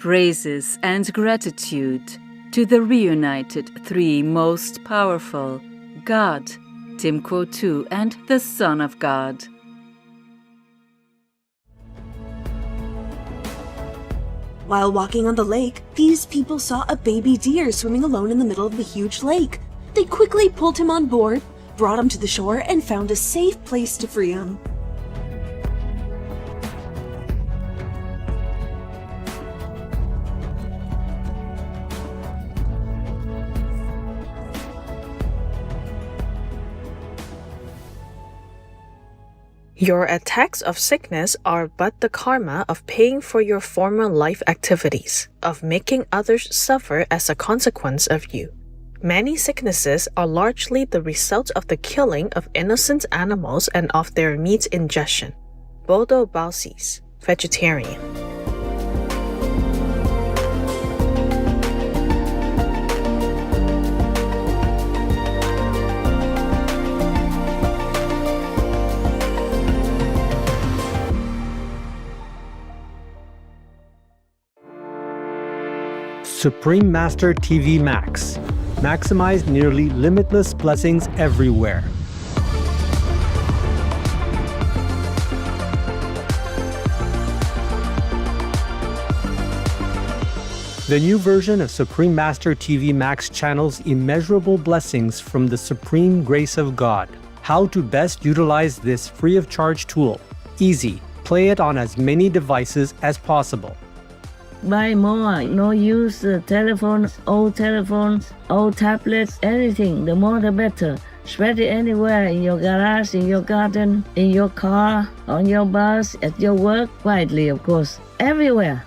Praises and gratitude to the reunited three most powerful, God, Timko II, and the Son of God. While walking on the lake, these people saw a baby deer swimming alone in the middle of the huge lake. They quickly pulled him on board, brought him to the shore, and found a safe place to free him. Your attacks of sickness are but the karma of paying for your former life activities, of making others suffer as a consequence of you. Many sicknesses are largely the result of the killing of innocent animals and of their meat ingestion. Bodo Baucis, vegetarian. Supreme Master TV Max. Maximize nearly limitless blessings everywhere. The new version of Supreme Master TV Max channels immeasurable blessings from the supreme grace of God. How to best utilize this free of charge tool. Easy. Play it on as many devices as possible. Buy more, no use telephones, old tablets, anything, the more the better. Spread it anywhere, in your garage, in your garden, in your car, on your bus, at your work, widely of course, everywhere.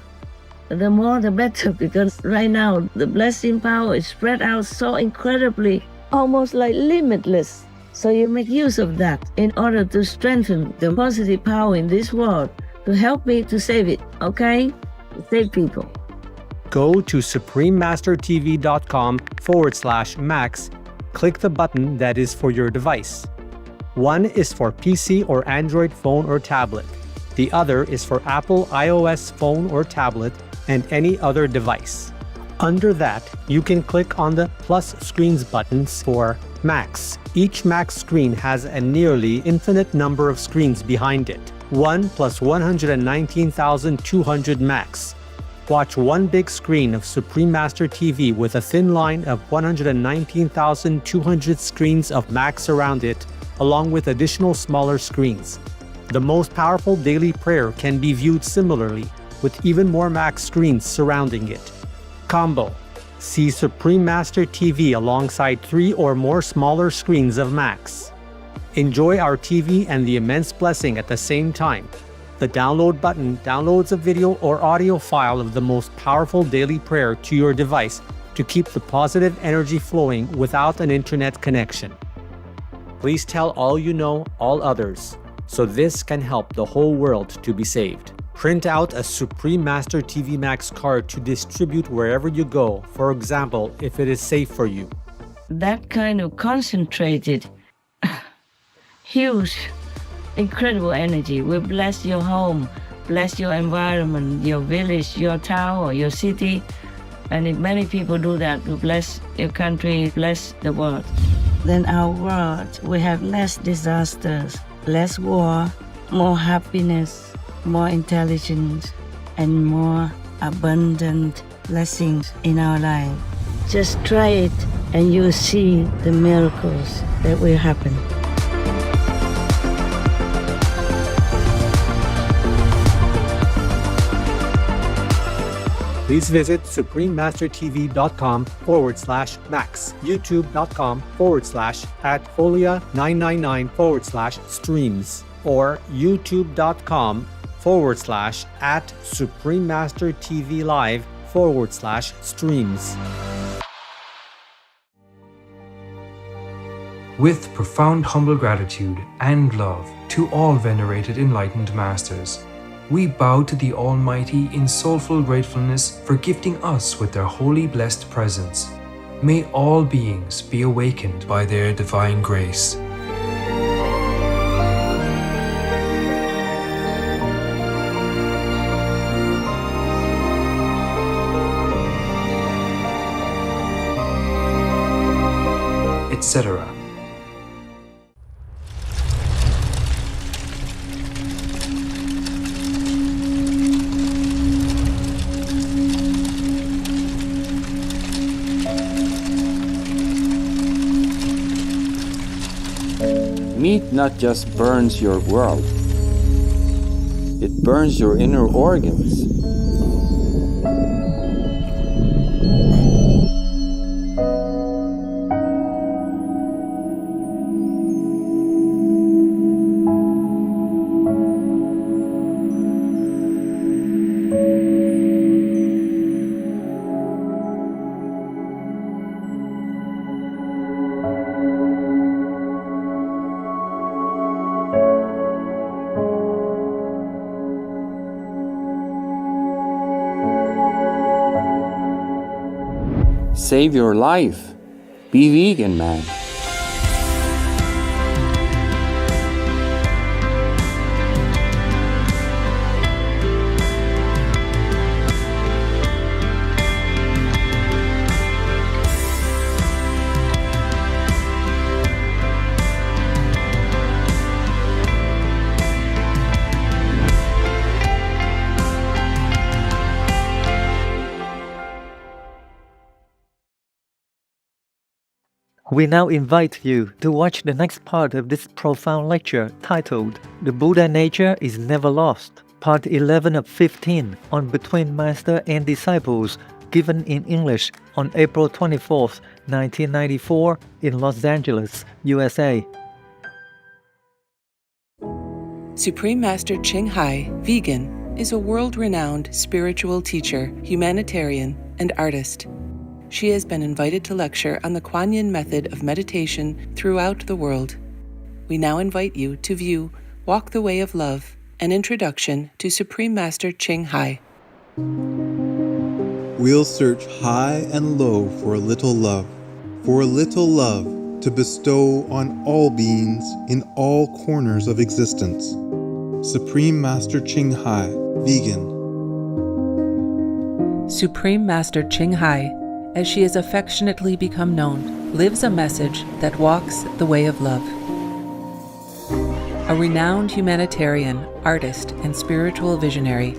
The more the better, because right now the blessing power is spread out so incredibly, almost like limitless. So you make use of that in order to strengthen the positive power in this world, to help me to save it, okay? Save people. Go to suprememastertv.com/max. Click the button that is for your device. One is for PC or Android phone or tablet. The other is for Apple iOS phone or tablet and any other device. Under that, you can click on the plus screens buttons for Max. Each Max screen has a nearly infinite number of screens behind it. 1 plus 119,200 Max. Watch one big screen of Supreme Master TV with a thin line of 119,200 screens of Max around it, along with additional smaller screens. The most powerful daily prayer can be viewed similarly, with even more Max screens surrounding it. Combo. See Supreme Master TV alongside 3 or more smaller screens of Max. Enjoy our TV and the immense blessing at the same time. The download button downloads a video or audio file of the most powerful daily prayer to your device to keep the positive energy flowing without an internet connection. Please tell all you know, all others, so this can help the whole world to be saved. Print out a Supreme Master TV Max card to distribute wherever you go, for example, if it is safe for you. That kind of concentrated, huge, incredible energy will bless your home, bless your environment, your village, your town, or your city. And if many people do that, will bless your country, bless the world. Then our world will have less disasters, less war, more happiness, more intelligence, and more abundant blessings in our life. Just try it and you'll see the miracles that will happen. Please visit suprememastertv.com/max, youtube.com/@folia999/streams, or youtube.com/@suprememastertvlive/streams. With profound humble gratitude and love to all venerated enlightened masters, we bow to the Almighty in soulful gratefulness for gifting us with their holy blessed presence. May all beings be awakened by their divine grace. etc. Meat not just burns your world, it burns your inner organs. Save your life. Be vegan, man. We now invite you to watch the next part of this profound lecture titled The Buddha Nature is Never Lost, Part 11 of 15 on Between Master and Disciples, given in English on April 24, 1994 in Los Angeles, USA. Supreme Master Ching Hai, vegan, is a world-renowned spiritual teacher, humanitarian, and artist. She has been invited to lecture on the Kuan Yin method of meditation throughout the world. We now invite you to view Walk the Way of Love, an introduction to Supreme Master Ching Hai. We'll search high and low for a little love to bestow on all beings in all corners of existence. Supreme Master Ching Hai, vegan. Supreme Master Ching Hai, as she has affectionately become known, lives a message that walks the way of love. A renowned humanitarian, artist, and spiritual visionary,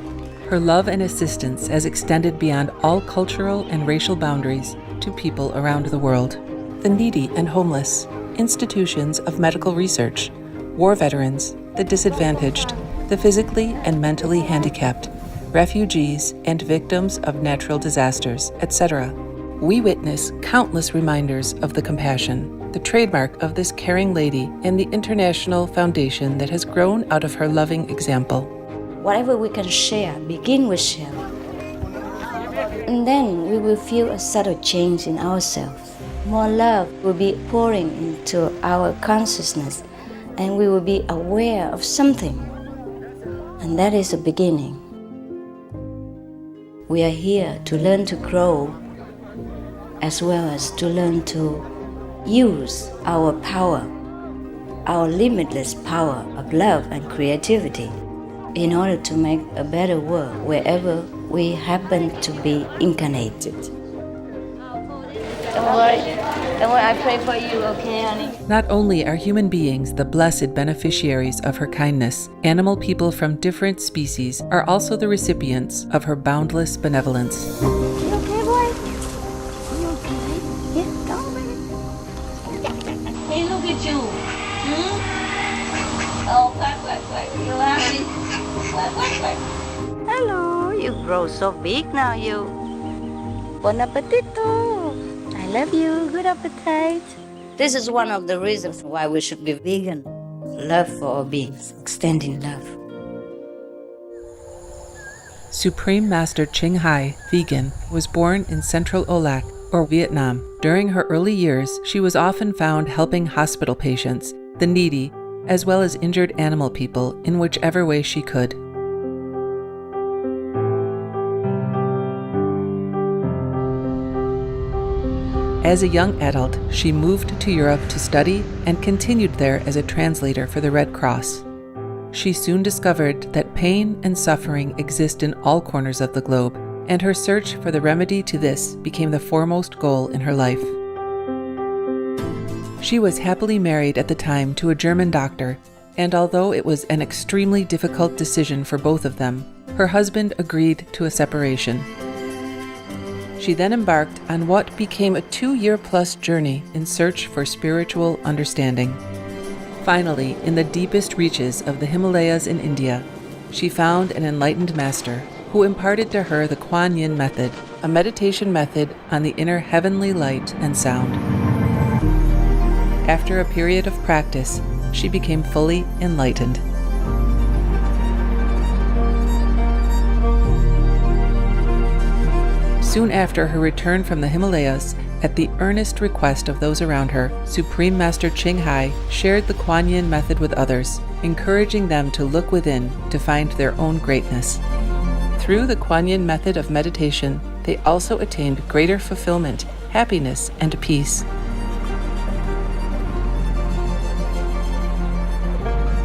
her love and assistance has extended beyond all cultural and racial boundaries to people around the world. The needy and homeless, institutions of medical research, war veterans, the disadvantaged, the physically and mentally handicapped, refugees, and victims of natural disasters, etc. We witness countless reminders of the compassion, the trademark of this caring lady, and the international foundation that has grown out of her loving example. Whatever we can share, begin with share. And then we will feel a subtle change in ourselves. More love will be pouring into our consciousness, and we will be aware of something. And that is a beginning. We are here to learn to grow, as well as to learn to use our power, our limitless power of love and creativity, in order to make a better world wherever we happen to be incarnated. Don't worry, I pray for you, okay, honey? Not only are human beings the blessed beneficiaries of her kindness, animal people from different species are also the recipients of her boundless benevolence. You okay, boy? You okay? Yeah, come on. Hey, look at you. Oh, quack. You happy? Quack. Hello, you grow so big now, you. Bon appetito. I love you. Good appetite. This is one of the reasons why we should be vegan. Love for all beings, extending love. Supreme Master Ching Hai, vegan, was born in Central Olac, or Vietnam. During her early years, she was often found helping hospital patients, the needy, as well as injured animal people in whichever way she could. As a young adult, she moved to Europe to study and continued there as a translator for the Red Cross. She soon discovered that pain and suffering exist in all corners of the globe, and her search for the remedy to this became the foremost goal in her life. She was happily married at the time to a German doctor, and although it was an extremely difficult decision for both of them, her husband agreed to a separation. She then embarked on what became a 2-year-plus journey in search for spiritual understanding. Finally, in the deepest reaches of the Himalayas in India, she found an enlightened master who imparted to her the Kuan Yin method, a meditation method on the inner heavenly light and sound. After a period of practice, she became fully enlightened. Soon after her return from the Himalayas, at the earnest request of those around her, Supreme Master Ching Hai shared the Kuan Yin method with others, encouraging them to look within to find their own greatness. Through the Kuan Yin method of meditation, they also attained greater fulfillment, happiness, and peace.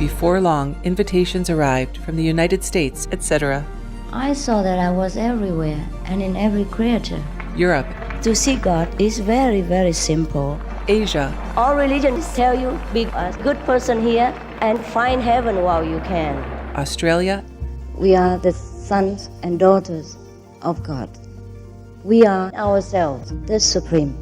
Before long, invitations arrived from the United States, etc. I saw that I was everywhere and in every creature. Europe. To see God is very, very simple. Asia. All religions tell you be a good person here and find heaven while you can. Australia. We are the sons and daughters of God. We are ourselves the Supreme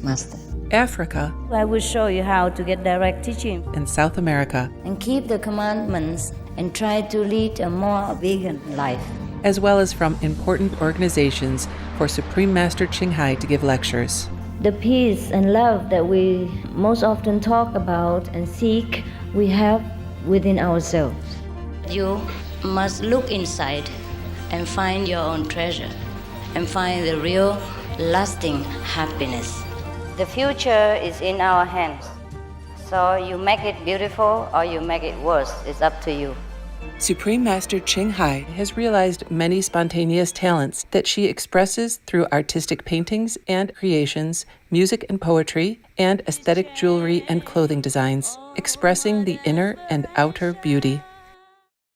Master. Africa. I will show you how to get direct teaching. And South America. And keep the commandments and try to lead a more vegan life. As well as from important organizations for Supreme Master Ching Hai to give lectures. The peace and love that we most often talk about and seek, we have within ourselves. You must look inside and find your own treasure and find the real, lasting happiness. The future is in our hands. So you make it beautiful or you make it worse. It's up to you. Supreme Master Ching Hai has realized many spontaneous talents that she expresses through artistic paintings and creations, music and poetry, and aesthetic jewelry and clothing designs, expressing the inner and outer beauty.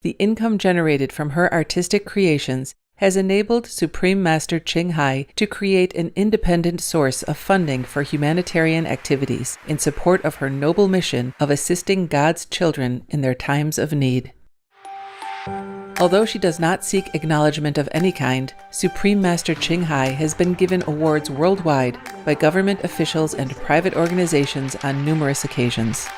The income generated from her artistic creations has enabled Supreme Master Ching Hai to create an independent source of funding for humanitarian activities in support of her noble mission of assisting God's children in their times of need. Although she does not seek acknowledgement of any kind, Supreme Master Ching Hai has been given awards worldwide by government officials and private organizations on numerous occasions.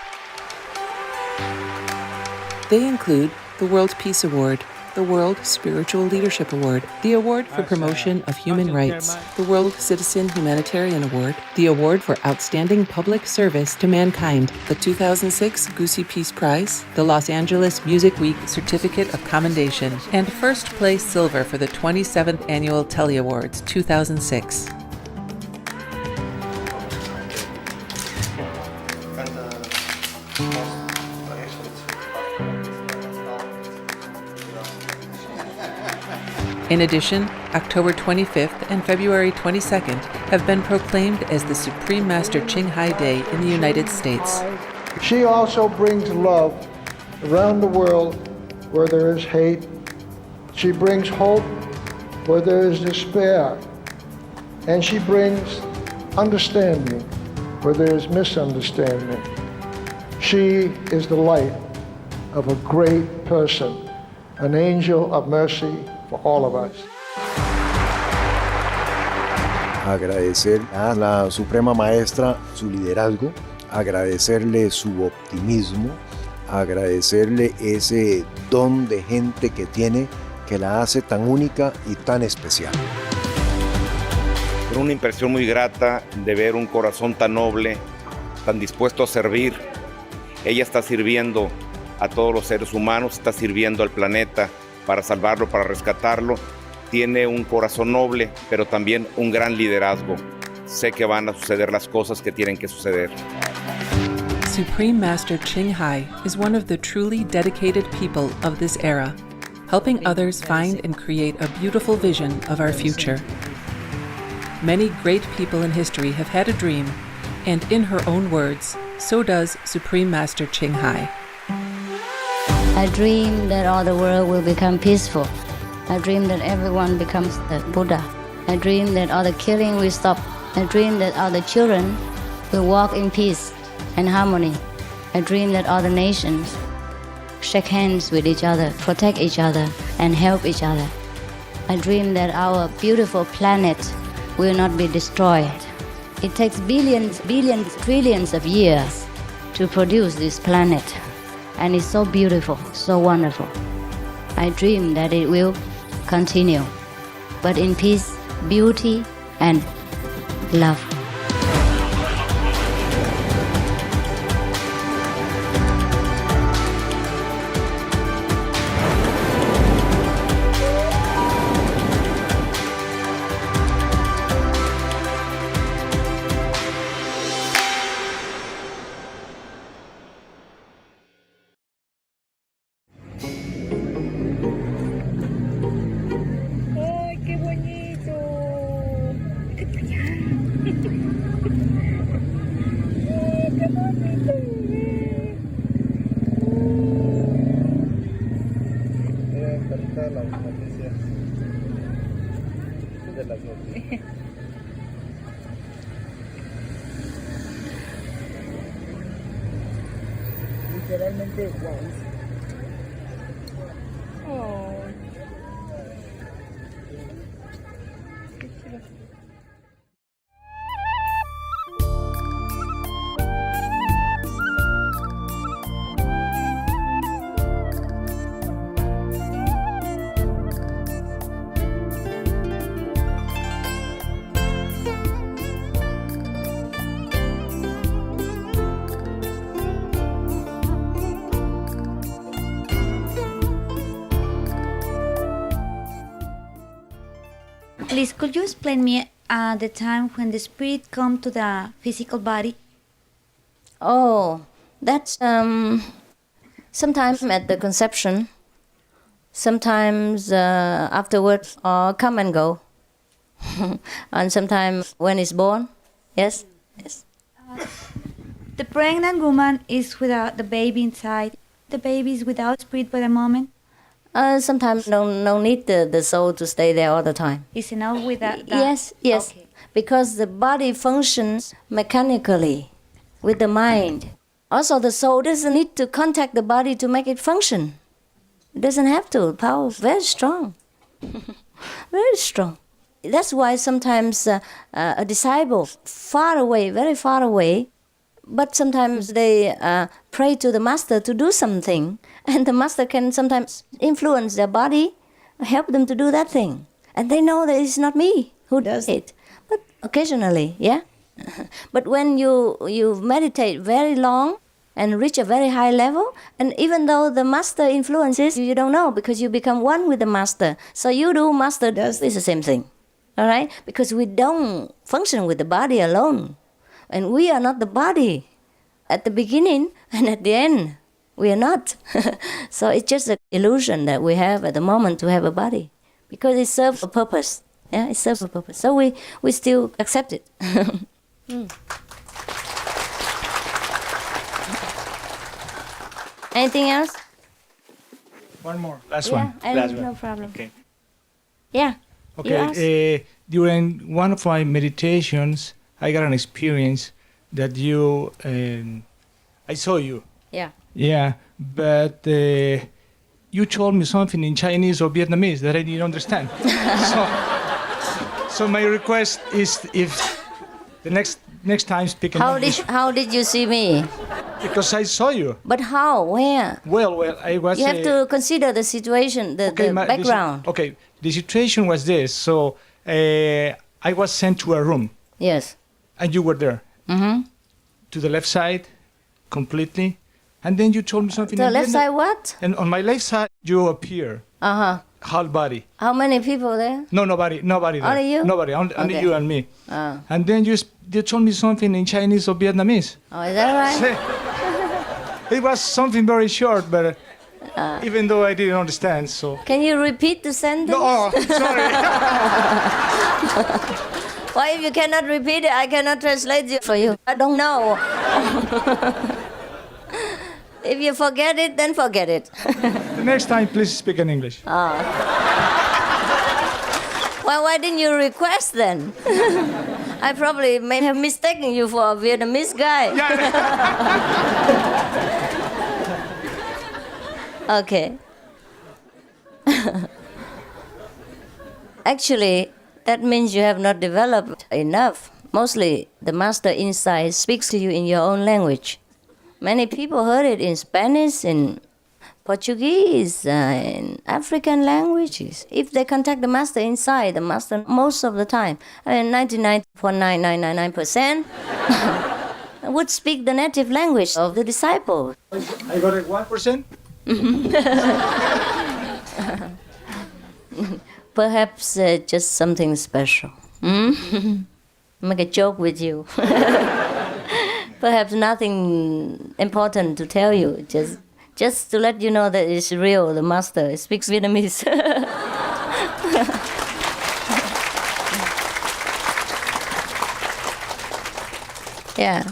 They include the World Peace Award, the World Spiritual Leadership Award, the Award for Promotion of Human Rights, the World Citizen Humanitarian Award, the Award for Outstanding Public Service to Mankind, the 2006 Goosey Peace Prize, the Los Angeles Music Week Certificate of Commendation, and first place silver for the 27th Annual Telly Awards 2006. In addition, October 25th and February 22nd have been proclaimed as the Supreme Master Ching Hai Day in the United States. She also brings love around the world where there is hate. She brings hope where there is despair. And she brings understanding where there is misunderstanding. She is the light of a great person, an angel of mercy for all of us. Agradecer a la Suprema Maestra su liderazgo, agradecerle su optimismo, agradecerle ese don de gente que tiene que la hace tan única y tan especial. Una impresión muy grata de ver un corazón tan noble, tan dispuesto a servir. Ella está sirviendo a todos los seres humanos, está sirviendo al planeta para salvarlo, para rescatarlo. Tiene un corazón noble, pero también un gran liderazgo. Sé que van a suceder las cosas que tienen que suceder. Supreme Master Ching Hai is one of the truly dedicated people of this era, helping others find and create a beautiful vision of our future. Many great people in history have had a dream, and in her own words, so does Supreme Master Ching Hai. I dream that all the world will become peaceful. I dream that everyone becomes the Buddha. I dream that all the killing will stop. I dream that all the children will walk in peace. and harmony. I dream that other nations shake hands with each other, protect each other, and help each other. I dream that our beautiful planet will not be destroyed. It takes billions, trillions of years to produce this planet, and it's so beautiful, so wonderful. I dream that it will continue, but in peace, beauty, and love. Literalmente once. Oh. Please, could you explain me the time when the spirit come to the physical body? Oh, that's sometimes at the conception, sometimes afterwards, or come and go, and sometimes when it's born. Yes, yes. The pregnant woman is without the baby inside. The baby is without spirit for the moment. Sometimes no need the soul to stay there all the time. Is enough with that? Yes, yes. Okay. Because the body functions mechanically with the mind. Also, the soul doesn't need to contact the body to make it function. It doesn't have to. Power is very strong. Very strong. That's why sometimes a disciple far away, very far away, but sometimes they pray to the master to do something, and the master can sometimes influence their body, help them to do that thing. And they know that it's not me who does it, but occasionally, yeah. But when you meditate very long and reach a very high level, and even though the master influences, you don't know because you become one with the master. So you do, master does, it's the same thing. All right? Because we don't function with the body alone. And we are not the body at the beginning and at the end. We are not. So it's just an illusion that we have at the moment to have a body. Because it serves a purpose. Yeah, it serves a purpose. So we still accept it. Anything else? One more. Last one. No problem. Okay. Yeah. Okay. During one of my meditations, I got an experience that I saw you. Yeah. Yeah, but you told me something in Chinese or Vietnamese that I didn't understand. So my request is if the next time speak in English. How did you see me? Because I saw you. But how? Where? Well, I was... You have to consider the situation, the background. The situation was this. So I was sent to a room. Yes. And you were there. Mm-hmm. To the left side, completely. And then you told me something. The left side what? And on my left side, you appear. Uh-huh. Whole body. How many people there? No, nobody there. Only you? Nobody, only you and me. And then you told me something in Chinese or Vietnamese. Oh, is that right? It was something very short, but even though I didn't understand, so... Can you repeat the sentence? No, sorry. Why, if you cannot repeat it, I cannot translate it for you. I don't know. If you forget it, then forget it. The next time, please speak in English. Why why didn't you request then? I probably may have mistaken you for a Vietnamese guy. Okay. Actually, that means you have not developed enough. Mostly, the master inside speaks to you in your own language. Many people heard it in Spanish, in Portuguese, in African languages. If they contact the master inside, the master most of the time, 99.9999% would speak the native language of the disciple. I got it 1%? Perhaps just something special. Make a joke with you. Perhaps nothing important to tell you. Just to let you know that it's real. The master speaks Vietnamese. Yeah,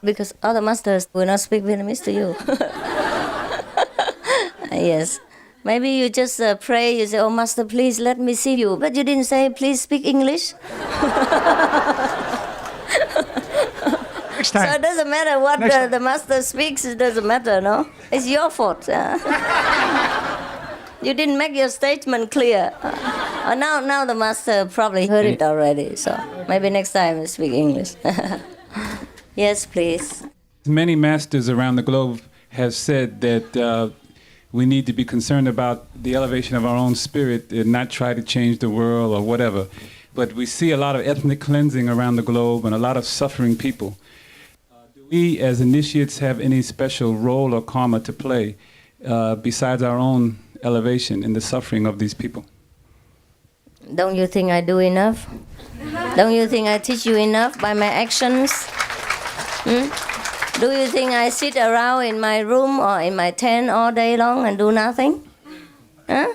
because other masters will not speak Vietnamese to you. Yes. Maybe you just pray, you say, oh, master, please let me see you. But you didn't say, please speak English. Next time. So it doesn't matter what the master speaks, it doesn't matter, no? It's your fault. You didn't make your statement clear. Now the master probably heard it already, so maybe next time you speak English. Yes, please. Many masters around the globe have said that we need to be concerned about the elevation of our own spirit and not try to change the world or whatever. But we see a lot of ethnic cleansing around the globe and a lot of suffering people. Do we as initiates have any special role or karma to play besides our own elevation in the suffering of these people? Don't you think I do enough? Don't you think I teach you enough by my actions? Do you think I sit around in my room or in my tent all day long and do nothing? Huh?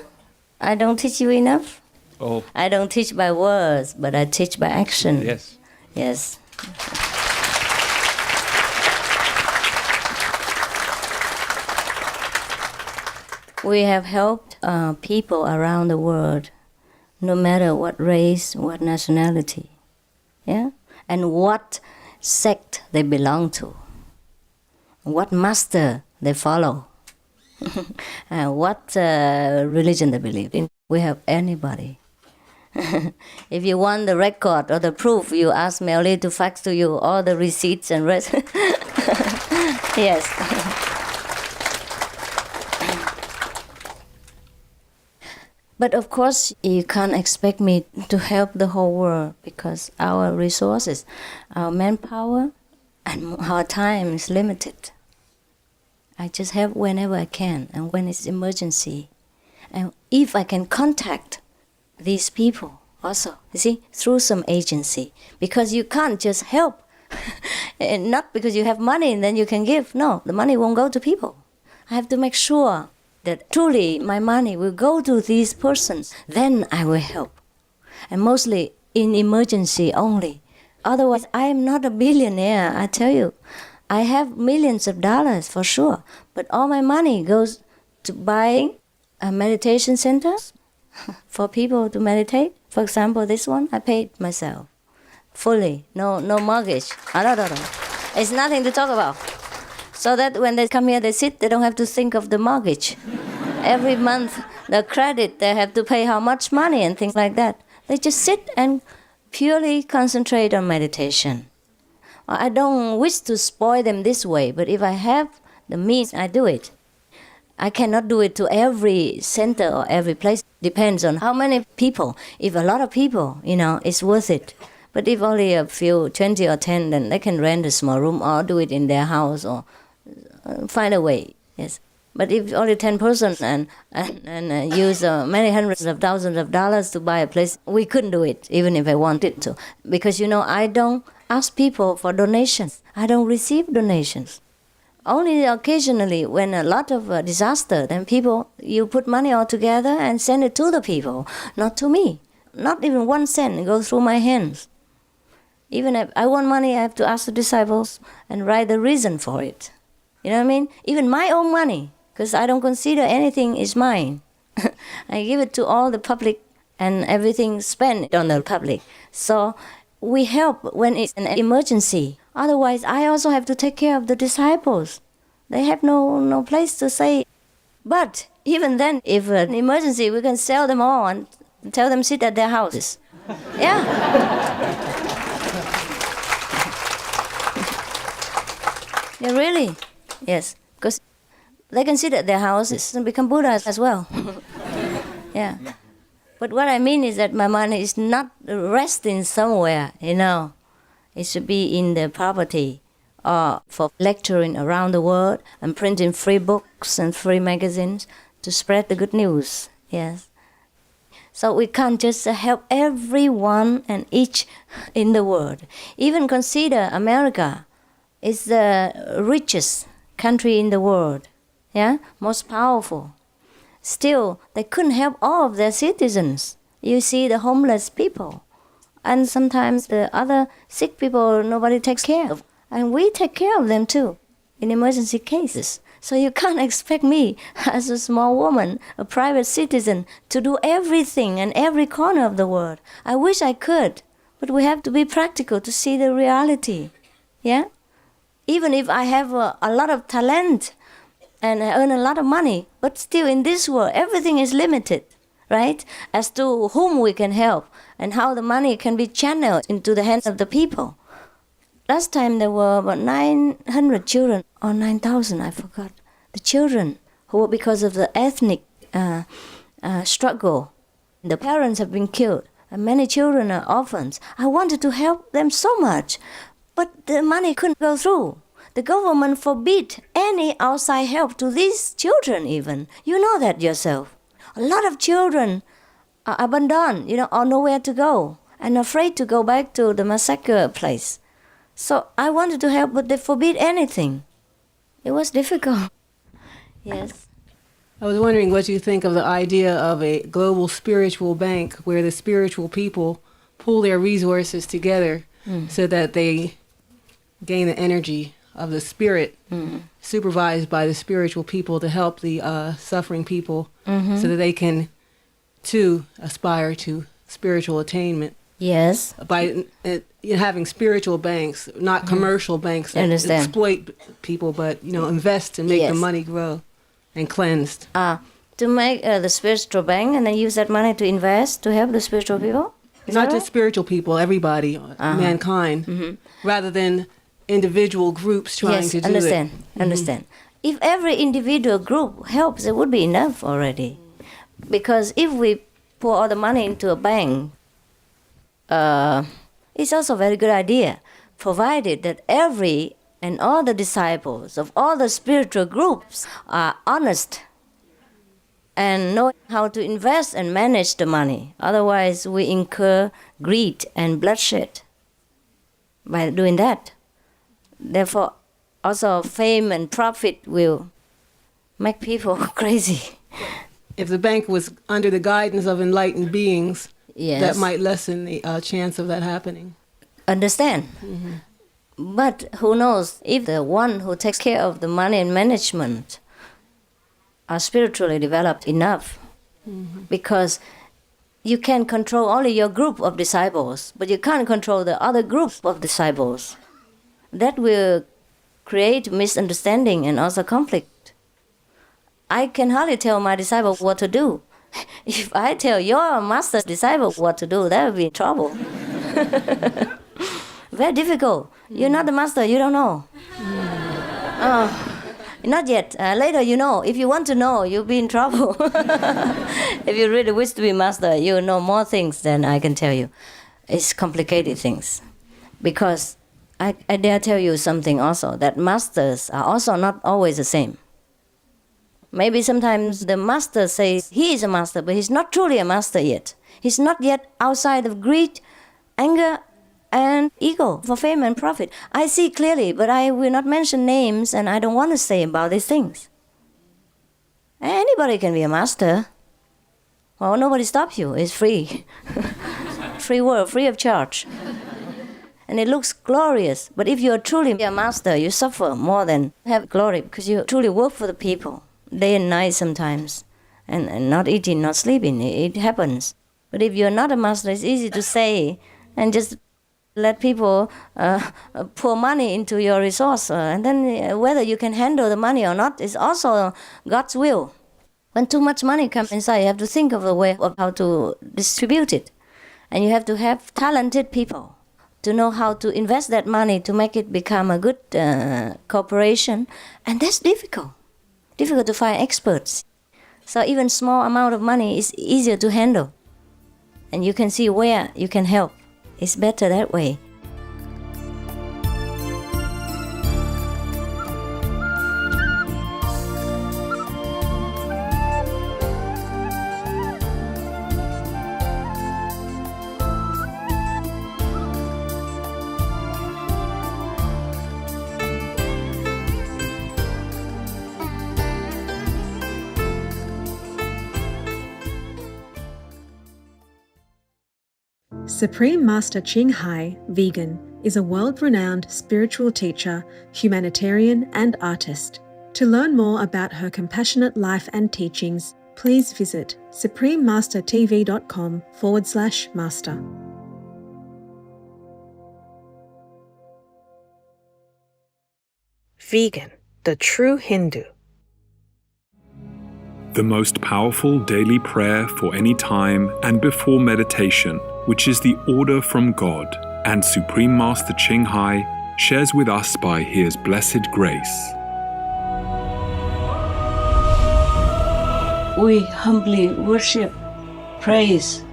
I don't teach you enough? Oh. I don't teach by words, but I teach by action. Yes. Yes. We have helped people around the world, no matter what race, what nationality, yeah, and what sect they belong to, what master they follow, and what religion they believe in. We have anybody. If you want the record or the proof, you ask Melly to fax to you all the receipts and rest. Yes. But of course, you can't expect me to help the whole world because our resources, our manpower, and our time is limited. I just help whenever I can and when it's emergency. And if I can contact these people also, you see, through some agency, because you can't just help. And not because you have money and then you can give. No, the money won't go to people. I have to make sure that truly my money will go to these persons, then I will help. And mostly in emergency only. Otherwise, I am not a billionaire, I tell you. I have millions of dollars for sure, but all my money goes to buying a meditation centers for people to meditate. For example, this one, I paid myself, fully, no mortgage. No. It's nothing to talk about. So that when they come here, they sit, they don't have to think of the mortgage. Every month, the credit, they have to pay how much money and things like that. They just sit and purely concentrate on meditation. I don't wish to spoil them this way, but if I have the means, I do it. I cannot do it to every center or every place. Depends on how many people. If a lot of people, it's worth it. But if only a few, 20 or 10, then they can rent a small room or do it in their house or find a way, yes. But if only 10 persons and use many hundreds of thousands of dollars to buy a place, we couldn't do it, even if I wanted to. Because, I don't ask people for donations. I don't receive donations. Only occasionally, when a lot of disaster, then you put money all together and send it to the people, not to me. Not even 1 cent, it goes through my hands. Even if I want money, I have to ask the disciples and write the reason for it. You know what I mean? Even my own money, because I don't consider anything is mine. I give it to all the public and everything spent on the public. So we help when it's an emergency. Otherwise, I also have to take care of the disciples. They have no place to stay. But even then, if an emergency, we can sell them all and tell them sit at their houses. Yeah. Yeah, really. Yes, because they can sit at their houses and become Buddhas as well. Yeah. But what I mean is that my money is not resting somewhere, It should be in the property or for lecturing around the world and printing free books and free magazines to spread the good news. Yes. So we can't just help everyone and each in the world. Even consider America is the richest country in the world, most powerful. Still, they couldn't help all of their citizens. You see the homeless people. And sometimes the other sick people nobody takes care of. And we take care of them too, in emergency cases. So you can't expect me, as a small woman, a private citizen, to do everything in every corner of the world. I wish I could, but we have to be practical to see the reality. Yeah? Even if I have a lot of talent and I earn a lot of money, but still in this world, everything is limited, right? As to whom we can help and how the money can be channeled into the hands of the people. Last time there were about 900 children, or 9,000, I forgot. The children who, because of the ethnic struggle, the parents have been killed, and many children are orphans. I wanted to help them so much, but the money couldn't go through. The government forbid any outside help to these children even. You know that yourself. A lot of children are abandoned, or nowhere to go, and afraid to go back to the massacre place. So I wanted to help, but they forbid anything. It was difficult. Yes. I was wondering what you think of the idea of a global spiritual bank where the spiritual people pool their resources together so that they gain the energy of the spirit supervised by the spiritual people to help the suffering people so that they can, too, aspire to spiritual attainment. Yes. By having spiritual banks, not commercial banks that exploit people, but, invest and make the money grow and cleansed. To make the spiritual bank and then use that money to invest to help the spiritual people? Is not just spiritual people, everybody, mankind, rather than individual groups trying to do it. Understand. If every individual group helps, it would be enough already. Because if we pour all the money into a bank, it's also a very good idea, provided that every and all the disciples of all the spiritual groups are honest and know how to invest and manage the money. Otherwise, we incur greed and bloodshed by doing that. Therefore, also fame and profit will make people crazy. If the bank was under the guidance of enlightened beings, that might lessen the chance of that happening. Understand. But who knows if the one who takes care of the money and management are spiritually developed enough. Because you can control only your group of disciples, but you can't control the other group of disciples. That will create misunderstanding and also conflict. I can hardly tell my disciples what to do. If I tell your master's disciple what to do, that will be trouble. Very difficult. You're not the master, you don't know. Not yet. Later you know. If you want to know, you'll be in trouble. If you really wish to be master, you know more things than I can tell you. It's complicated things. Because I dare tell you something also, that masters are also not always the same. Maybe sometimes the master says he is a master, but he's not truly a master yet. He's not yet outside of greed, anger, and ego for fame and profit. I see clearly, but I will not mention names, and I don't want to say about these things. Anybody can be a master. Well, nobody stops you. It's free. Free world, free of charge. And it looks glorious. But if you're truly a master, you suffer more than have glory, because you truly work for the people, day and night sometimes, and not eating, not sleeping. It happens. But if you're not a master, it's easy to say and just let people pour money into your resource. And then whether you can handle the money or not is also God's will. When too much money comes inside, you have to think of a way of how to distribute it. And you have to have talented people to know how to invest that money to make it become a good corporation. And that's difficult to find experts. So even small amount of money is easier to handle. And you can see where you can help. It's better that way. Supreme Master Ching Hai, vegan, is a world-renowned spiritual teacher, humanitarian, and artist. To learn more about her compassionate life and teachings, please visit suprememastertv.com/master. Vegan, the true Hindu. The most powerful daily prayer for any time and before meditation, which is the order from God, and Supreme Master Ching Hai shares with us by His blessed grace. We humbly worship, praise,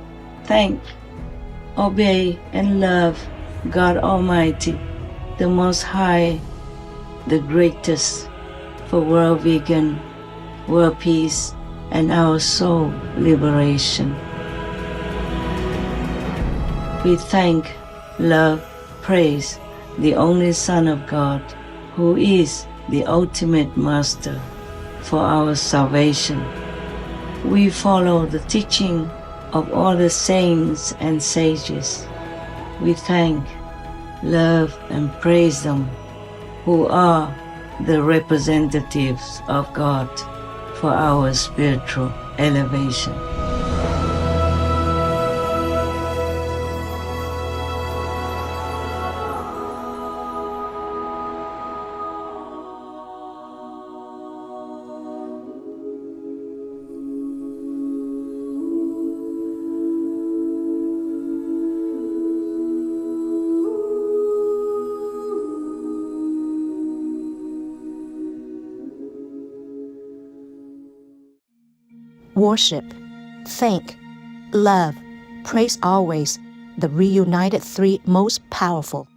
thank, obey, and love God Almighty, the Most High, the greatest, for world vegan, world peace, and our soul liberation. We thank, love, praise the only Son of God, who is the ultimate Master for our salvation. We follow the teaching of all the saints and sages. We thank, love, and praise them, who are the representatives of God for our spiritual elevation. Worship, thank, love, praise always, the reunited three most powerful.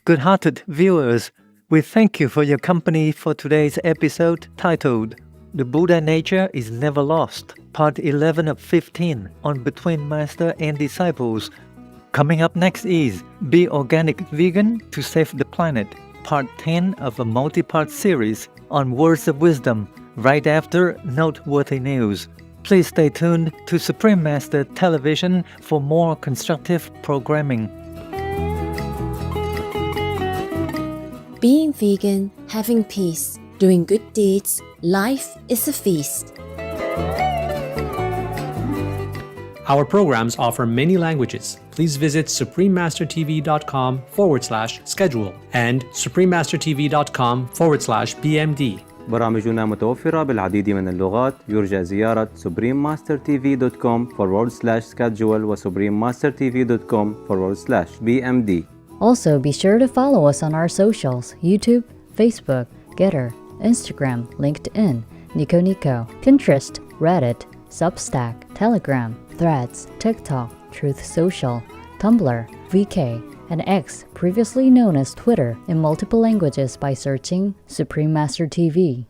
Good-hearted viewers, we thank you for your company for today's episode titled The Buddha Nature is Never Lost, Part 11 of 15 on Between Master and Disciples. Coming up next is Be Organic Vegan to Save the Planet, Part 10 of a multi-part series on words of wisdom, right after noteworthy news. Please stay tuned to Supreme Master Television for more constructive programming. Being vegan, having peace, doing good deeds, life is a feast. Our programs offer many languages. Please visit suprememastertv.com/schedule and suprememastertv.com/BMD. برامجنا متوفرة بالعديد من اللغات. يرجى زيارة suprememastertv.com/schedule و suprememastertv.com/BMD. Also, be sure to follow us on our socials: YouTube, Facebook, Getter, Instagram, LinkedIn, Nico Nico, Pinterest, Reddit, Substack, Telegram, Threads, TikTok, Truth Social, Tumblr, VK, and X, previously known as Twitter, in multiple languages by searching Supreme Master TV.